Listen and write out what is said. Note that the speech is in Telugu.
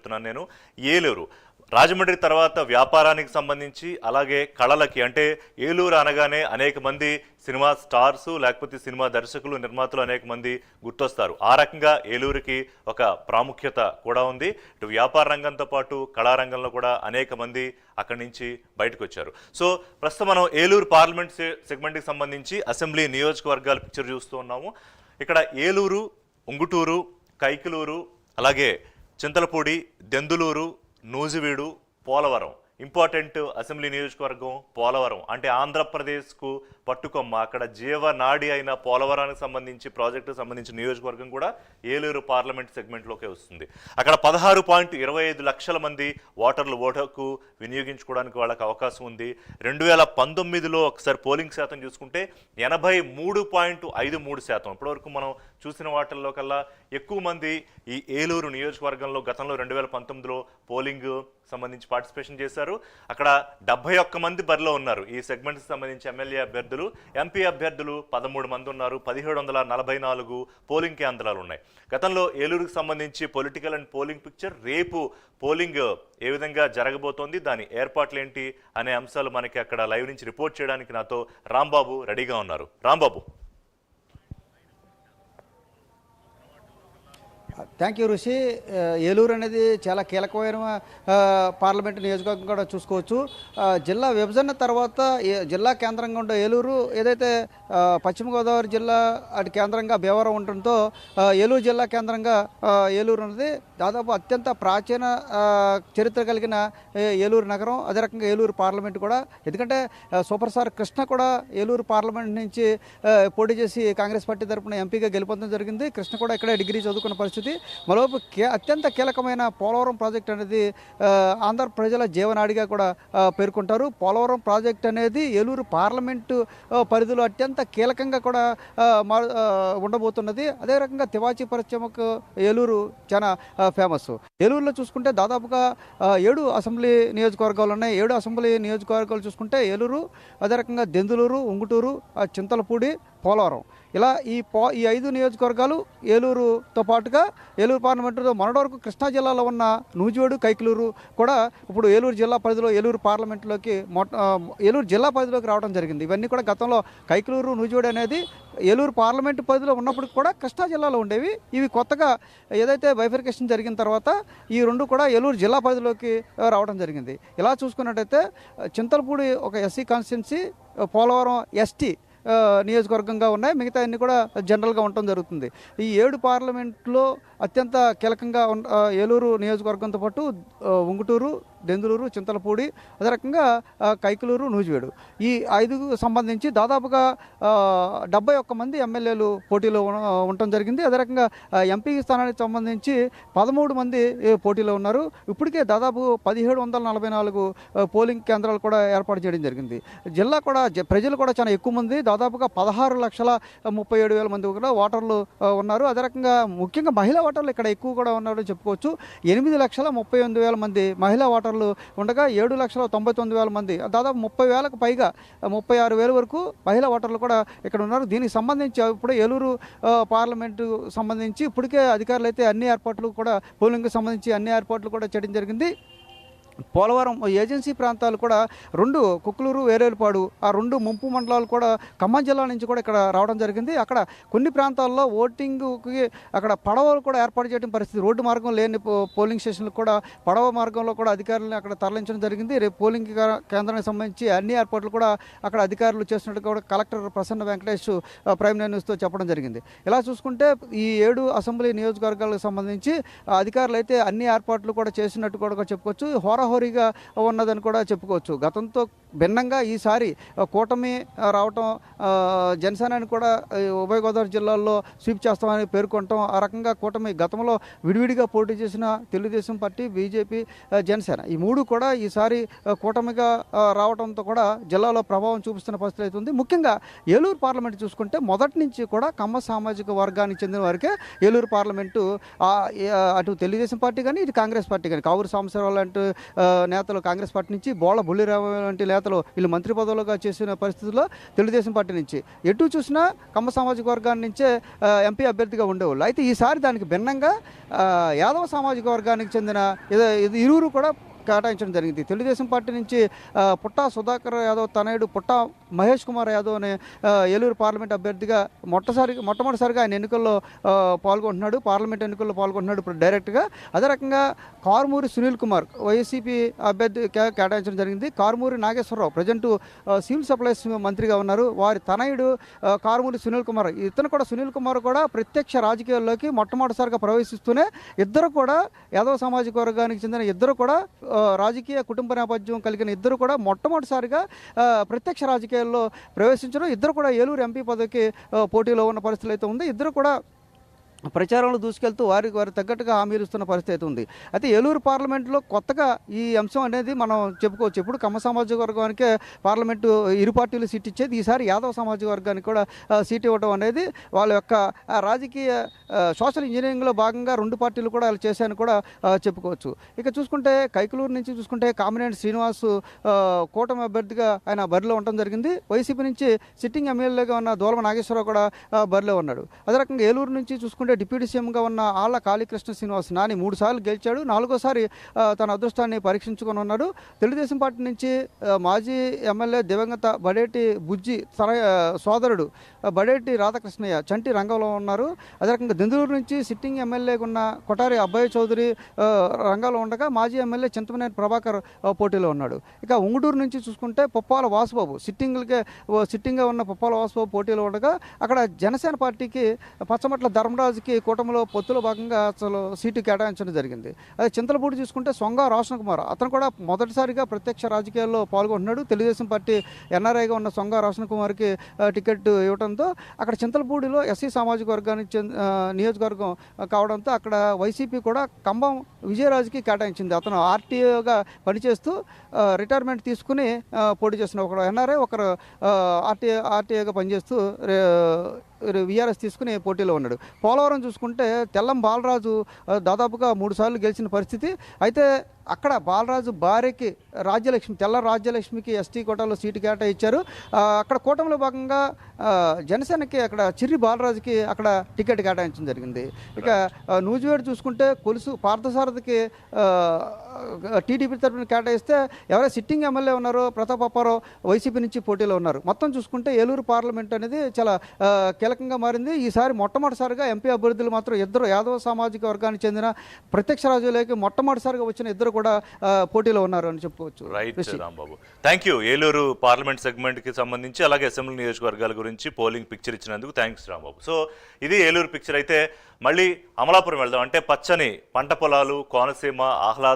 చెప్తున్నాను నేను. ఏలూరు రాజమండ్రి తర్వాత వ్యాపారానికి సంబంధించి అలాగే కళలకి, అంటే ఏలూరు అనగానే అనేక మంది సినిమా స్టార్స్ లేకపోతే సినిమా దర్శకులు నిర్మాతలు అనేక మంది గుర్తొస్తారు. ఆ రకంగా ఏలూరుకి ఒక ప్రాముఖ్యత కూడా ఉంది. ఇటు వ్యాపార రంగంతో పాటు కళారంగంలో కూడా అనేక మంది అక్కడి నుంచి బయటకు వచ్చారు. సో ప్రస్తుతం మనం ఏలూరు పార్లమెంట్ సెగ్మెంట్కి సంబంధించి అసెంబ్లీ నియోజకవర్గాల పిక్చర్ చూస్తూ ఉన్నాము. ఇక్కడ ఏలూరు, ఉంగుటూరు, కైకలూరు, అలాగే చింతలపూడి, దెందులూరు, నూజివీడు, పోలవరం. ఇంపార్టెంట్ అసెంబ్లీ నియోజకవర్గం పోలవరం, అంటే ఆంధ్రప్రదేశ్కు పట్టుకొమ్మ. అక్కడ జీవనాడి అయిన పోలవరానికి సంబంధించి ప్రాజెక్టుకు సంబంధించిన నియోజకవర్గం కూడా ఏలూరు పార్లమెంట్ సెగ్మెంట్లోకే వస్తుంది. అక్కడ 16.25 లక్షల మంది ఓటర్కు వినియోగించుకోవడానికి వాళ్ళకి అవకాశం ఉంది. 2019లో ఒకసారి పోలింగ్ శాతం చూసుకుంటే 83.53%. ఇప్పటివరకు మనం చూసిన వాటిల్లో కల్లా ఎక్కువ మంది ఈ ఏలూరు నియోజకవర్గంలో గతంలో 2019లో పోలింగ్ సంబంధించి పార్టిసిపేషన్ చేశారు. అక్కడ 71 మంది బరిలో ఉన్నారు ఈ సెగ్మెంట్కి సంబంధించి ఎమ్మెల్యే అభ్యర్థులు. ఎంపీ అభ్యర్థులు 13 మంది ఉన్నారు. 1744 పోలింగ్ కేంద్రాలు ఉన్నాయి. గతంలో ఏలూరుకు సంబంధించి పొలిటికల్ అండ్ పోలింగ్ పిక్చర్, రేపు పోలింగ్ ఏ విధంగా జరగబోతోంది, దాని ఏర్పాట్లు ఏంటి అనే అంశాలు మనకి అక్కడ లైవ్ నుంచి రిపోర్ట్ చేయడానికి నాతో రాంబాబు రెడీగా ఉన్నారు. రాంబాబు. థ్యాంక్ యూ ఋషి. ఏలూరు అనేది చాలా కీలకమైన పార్లమెంటు నియోజకవర్గం కూడా చూసుకోవచ్చు. జిల్లా విభజన తర్వాత జిల్లా కేంద్రంగా ఉండే ఏలూరు ఏదైతే పశ్చిమ గోదావరి జిల్లా అటు కేంద్రంగా భీమవరం ఉండటంతో ఏలూరు జిల్లా కేంద్రంగా ఏలూరు ఉన్నది. దాదాపు అత్యంత ప్రాచీన చరిత్ర కలిగిన ఏలూరు నగరం, అదే రకంగా ఏలూరు పార్లమెంటు కూడా. ఎందుకంటే సూపర్ స్టార్ కృష్ణ కూడా ఏలూరు పార్లమెంట్ నుంచి పోటీ చేసి కాంగ్రెస్ పార్టీ తరఫున ఎంపీగా గెలుపొందడం జరిగింది. కృష్ణ కూడా ఇక్కడే డిగ్రీ చదువుకున్న పరిస్థితి. మరోవైపు అత్యంత కీలకమైన పోలవరం ప్రాజెక్ట్ అనేది ఆంధ్ర ప్రజల జీవనాడిగా కూడా పేర్కొంటారు. పోలవరం ప్రాజెక్ట్ అనేది ఏలూరు పార్లమెంటు పరిధిలో అత్యంత కీలకంగా కూడా ఉండబోతున్నది. అదే రకంగా తివాచీ పరిశ్రమకు ఏలూరు చాలా ఫేమస్. ఏలూరులో చూసుకుంటే దాదాపుగా 7 అసెంబ్లీ నియోజకవర్గాలు ఉన్నాయి. 7 అసెంబ్లీ నియోజకవర్గాలు చూసుకుంటే ఏలూరు, అదే రకంగా దెందులూరు, ఉంగుటూరు, చింతలపూడి, పోలవరం, ఇలా ఈ 5 నియోజకవర్గాలు ఏలూరుతో పాటుగా ఏలూరు పార్లమెంటులో మొన్నటి వరకు కృష్ణా జిల్లాలో ఉన్న నూజివీడు, కైకలూరు కూడా ఇప్పుడు ఏలూరు జిల్లా పరిధిలో ఏలూరు పార్లమెంటులోకి ఏలూరు జిల్లా పరిధిలోకి రావడం జరిగింది. ఇవన్నీ కూడా గతంలో కైకలూరు, నూజివీడు అనేది ఏలూరు పార్లమెంటు పరిధిలో ఉన్నప్పుడు కూడా కృష్ణా జిల్లాలో ఉండేవి. ఇవి కొత్తగా ఏదైతే బైఫర్కేషన్ జరిగిన తర్వాత ఈ 2 కూడా ఏలూరు జిల్లా పరిధిలోకి రావడం జరిగింది. ఇలా చూసుకున్నట్టయితే చింతలపూడి ఒక ఎస్సీ కాన్స్టిట్యున్సీ, పోలవరం ఎస్టీ నియోజకవర్గంగా ఉన్నాయి. మిగతా అన్ని కూడా జనరల్గా ఉండటం జరుగుతుంది. ఈ 7 పార్లమెంట్లో అత్యంత కీలకంగా ఏలూరు నియోజకవర్గంతో పాటు ఉంగుటూరు, దెందులూరు, చింతలపూడి, అదే రకంగా కైకలూరు, నూజివీడు, ఈ 5కు సంబంధించి దాదాపుగా 71 మంది ఎమ్మెల్యేలు పోటీలో ఉండటం జరిగింది. అదే రకంగా ఎంపీ స్థానానికి సంబంధించి 13 మంది పోటీలో ఉన్నారు. ఇప్పటికే దాదాపు 1744 పోలింగ్ కేంద్రాలు కూడా ఏర్పాటు చేయడం జరిగింది. జిల్లా కూడా ప్రజలు కూడా చాలా ఎక్కువ మంది, దాదాపుగా 16,37,000 మంది కూడా ఓటర్లు ఉన్నారు. అదే రకంగా ముఖ్యంగా మహిళా ఓటర్లు ఇక్కడ ఎక్కువ కూడా ఉన్నారని చెప్పుకోవచ్చు. 8,38,000 మంది మహిళా ఓటర్లు ఉండగా 7,99,000 మంది, దాదాపు 30,000కు పైగా 36,000 వరకు మహిళా ఓటర్లు కూడా ఇక్కడ ఉన్నారు. దీనికి సంబంధించి ఇప్పుడు ఏలూరు పార్లమెంటు సంబంధించి ఇప్పటికే అధికారులు అయితే అన్ని ఏర్పాట్లు కూడా పోలింగ్కి సంబంధించి అన్ని ఏర్పాట్లు కూడా చేయడం జరిగింది. పోలవరం ఏజెన్సీ ప్రాంతాలు కూడా 2 కుక్కులూరు, వేరేలపాడు, ఆ 2 ముంపు మండలాలు కూడా ఖమ్మం జిల్లా నుంచి కూడా ఇక్కడ రావడం జరిగింది. అక్కడ కొన్ని ప్రాంతాల్లో ఓటింగ్కి అక్కడ పడవలు కూడా ఏర్పాటు చేయడం పరిస్థితి. రోడ్డు మార్గం లేని పోలింగ్ స్టేషన్లకు కూడా పడవ మార్గంలో కూడా అధికారులను అక్కడ తరలించడం జరిగింది. రేపు పోలింగ్ కేంద్రానికి సంబంధించి అన్ని ఏర్పాట్లు కూడా అక్కడ అధికారులు చేసినట్టు కూడా కలెక్టర్ ప్రసన్న వెంకటేష్ ప్రైమ్ న్యూస్తో చెప్పడం జరిగింది. ఇలా చూసుకుంటే ఈ 7 అసెంబ్లీ నియోజకవర్గాలకు సంబంధించి అధికారులు అయితే అన్ని ఏర్పాట్లు కూడా చేసినట్టు కూడా చెప్పుకోవచ్చు. హోరాహోరీగా ఉన్నదని కూడా చెప్పుకోవచ్చు. గతంతో భిన్నంగా ఈసారి కూటమి రావటం, జనసేనని కూడా ఉభయ గోదావరి జిల్లాల్లో స్వీప్ చేస్తామని పేర్కొనటం, ఆ రకంగా కూటమి గతంలో విడివిడిగా పోటీ చేసిన తెలుగుదేశం పార్టీ, బీజేపీ, జనసేన ఈ 3 కూడా ఈసారి కూటమిగా రావడంతో కూడా జిల్లాలో ప్రభావం చూపిస్తున్న పరిస్థితి అయితే ఉంది. ముఖ్యంగా ఏలూరు పార్లమెంటు చూసుకుంటే మొదటి నుంచి కూడా కమ్మ సామాజిక వర్గానికి చెందిన వారికే ఏలూరు పార్లమెంటు, అటు తెలుగుదేశం పార్టీ కానీ ఇటు కాంగ్రెస్ పార్టీ కానీ, కావూరు సాంబశివరావు లాంటి నేతలు కాంగ్రెస్ పార్టీ నుంచి, బోళ్ళ బుల్లిరామ లాంటి నేతలు వీళ్ళు మంత్రి పదవులుగా చేసిన పరిస్థితుల్లో తెలుగుదేశం పార్టీ నుంచి, ఎటు చూసినా కమ్మ సామాజిక వర్గాన్ని నుంచే ఎంపీ అభ్యర్థిగా ఉండేవాళ్ళు. అయితే ఈసారి దానికి భిన్నంగా యాదవ సామాజిక వర్గానికి చెందిన ఇరువురు కూడా కేటాయించడం జరిగింది. తెలుగుదేశం పార్టీ నుంచి పుట్టా సుధాకర్ యాదవ్ తనయుడు పుట్టా మహేష్ కుమార్ యాదవ్ అనే ఏలూరు పార్లమెంట్ అభ్యర్థిగా మొట్టమొదటిసారిగా ఆయన ఎన్నికల్లో పాల్గొంటున్నాడు, పార్లమెంట్ ఎన్నికల్లో పాల్గొంటున్నాడు ఇప్పుడు డైరెక్ట్గా. అదే రకంగా కారుమూరి సునీల్ కుమార్ వైసీపీ అభ్యర్థి కేటాయించడం జరిగింది. Karumuri Nageswara Rao present civil supplies మంత్రిగా ఉన్నారు, వారి తనయుడు కారుమూరి సునీల్ కుమార్. సునీల్ కుమార్ కూడా ప్రత్యక్ష రాజకీయాల్లోకి మొట్టమొదటిసారిగా ప్రవేశిస్తూనే ఇద్దరు కూడా యాదవ సామాజిక వర్గానికి చెందిన ఇద్దరు కూడా రాజకీయ కుటుంబ నేపథ్యం కలిగిన ఇద్దరు కూడా మొట్టమొదటిసారిగా ప్రత్యక్ష రాజకీయాల్లో ప్రవేశించడం, ఇద్దరు కూడా ఏలూరు ఎంపీ పదవికి పోటీలో ఉన్న పరిస్థితులు అయితే ఉంది. ఇద్దరు కూడా ప్రచారంలో దూసుకెళ్తూ వారికి తగ్గట్టుగా హామీలు ఇస్తున్న పరిస్థితి అయితే ఉంది. అయితే ఏలూరు పార్లమెంట్లో కొత్తగా ఈ అంశం అనేది మనం చెప్పుకోవచ్చు. ఇప్పుడు కమ్మ సామాజిక వర్గానికే పార్లమెంటు ఇరు పార్టీలు సీట్ ఇచ్చేది, ఈసారి యాదవ సామాజిక వర్గానికి కూడా సీట్ ఇవ్వడం అనేది వాళ్ళ యొక్క రాజకీయ సోషల్ ఇంజనీరింగ్లో భాగంగా రెండు పార్టీలు కూడా వాళ్ళు చేశాయని కూడా చెప్పుకోవచ్చు. ఇక చూసుకుంటే కైకలూరు నుంచి చూసుకుంటే కామినేని శ్రీనివాస్ కూటమి అభ్యర్థిగా ఆయన బరిలో ఉండడం జరిగింది. వైసీపీ నుంచి సిట్టింగ్ ఎమ్మెల్యేగా ఉన్న దోలమ నాగేశ్వరరావు కూడా బరిలో ఉన్నాడు. అదే రకంగా ఏలూరు నుంచి చూసుకుంటే డిప్యూటీ సీఎంగా ఉన్న ఆళ్ల కాళీకృష్ణ శ్రీనివాస్ నాని 3 సార్లు గెలిచాడు, 4వసారి తన అదృష్టాన్ని పరీక్షించుకొని ఉన్నాడు. తెలుగుదేశం పార్టీ నుంచి మాజీ ఎమ్మెల్యే దివంగత బడేటి బుజ్జి తన సోదరుడు బడేటి రాధాకృష్ణయ్య చంటి రంగంలో ఉన్నారు. అదే రకంగా దెందులూరు నుంచి సిట్టింగ్ ఎమ్మెల్యేగా ఉన్న కొటారి అబ్బాయి చౌదరి రంగంలో ఉండగా మాజీ ఎమ్మెల్యే చింతమనేని ప్రభాకర్ పోటీలో ఉన్నాడు. ఇక ఉంగుటూరు నుంచి చూసుకుంటే పుప్పాల వాసుబాబు సిట్టింగ్గా ఉన్న పుప్పాల వాసుబాబు పోటీలో ఉండగా అక్కడ జనసేన పార్టీకి పచ్చమట్ల ధర్మరాజుకి కూటమిలో పొత్తులో భాగంగా అసలు సీటు కేటాయించడం జరిగింది. అదే చింతలపూడి చూసుకుంటే సొంగ రోషన్ కుమార్ అతను కూడా మొదటిసారిగా ప్రత్యక్ష రాజకీయాల్లో పాల్గొంటున్నాడు. తెలుగుదేశం పార్టీ ఎన్ఆర్ఐగా ఉన్న సొంగ రోషన్ కుమార్కి టికెట్ ఇవ్వడంతో అక్కడ చింతలపూడిలో ఎస్సీ సామాజిక వర్గానికి నియోజకవర్గం కావడంతో అక్కడ వైసీపీ కూడా కంబం విజయరాజుకి కేటాయించింది. అతను ఆర్టీఓగా పనిచేస్తూ రిటైర్మెంట్ తీసుకుని పోటీ చేసిన ఒకరు ఎన్ఆర్ఐ, ఒకరు ఆర్టీఏగా పనిచేస్తూ విఆర్ఎస్ తీసుకుని పోటీలో ఉన్నాడు. పోలవరం చూసుకుంటే తెల్లం బాలరాజు దాదాపుగా 3 సార్లు గెలిచిన పరిస్థితి. అయితే అక్కడ బాలరాజు భార్యకి తెల్ల రాజ్యలక్ష్మికి ఎస్టీ కోటాలో సీటు కేటాయించారు. అక్కడ కూటమిలో భాగంగా జనసేనకి అక్కడ చిర్రి బాలరాజుకి అక్కడ టికెట్ కేటాయించడం జరిగింది. ఇక నూజివేడు చూసుకుంటే కొలుసు పార్థసారథికి టీడీపీ తరఫున కేటాయిస్తే ఎవరైతే సిట్టింగ్ ఎమ్మెల్యే ఉన్నారో ప్రతాప్ అప్పారావు వైసీపీ నుంచి పోటీలో ఉన్నారు. మొత్తం చూసుకుంటే ఏలూరు పార్లమెంట్ అనేది చాలా కీలకంగా మారింది. ఈసారి మొట్టమొదటిసారిగా ఎంపీ అభ్యర్థులు మాత్రం ఇద్దరు యాదవ సామాజిక వర్గానికి చెందిన ప్రత్యక్ష రాజులకి మొట్టమొదటిసారిగా వచ్చిన ఇద్దరు కూడా పోటీలో ఉన్నారు అని చెప్పుకోవచ్చు. Right Rambabu, thank you. Eluru parliament segment కి సంబంధించి అలాగే అసెంబ్లీ నియోజకవర్గాల గురించి పోలింగ్ పిక్చర్ ఇచ్చినందుకు థ్యాంక్స్ రాంబాబు. సో ఇది ఏలూరు పిక్చర్. అయితే మళ్ళీ అమలాపురం వెళ్దాం. అంటే పచ్చని పంట పొలాలు, కోనసీమ ఆహ్లాద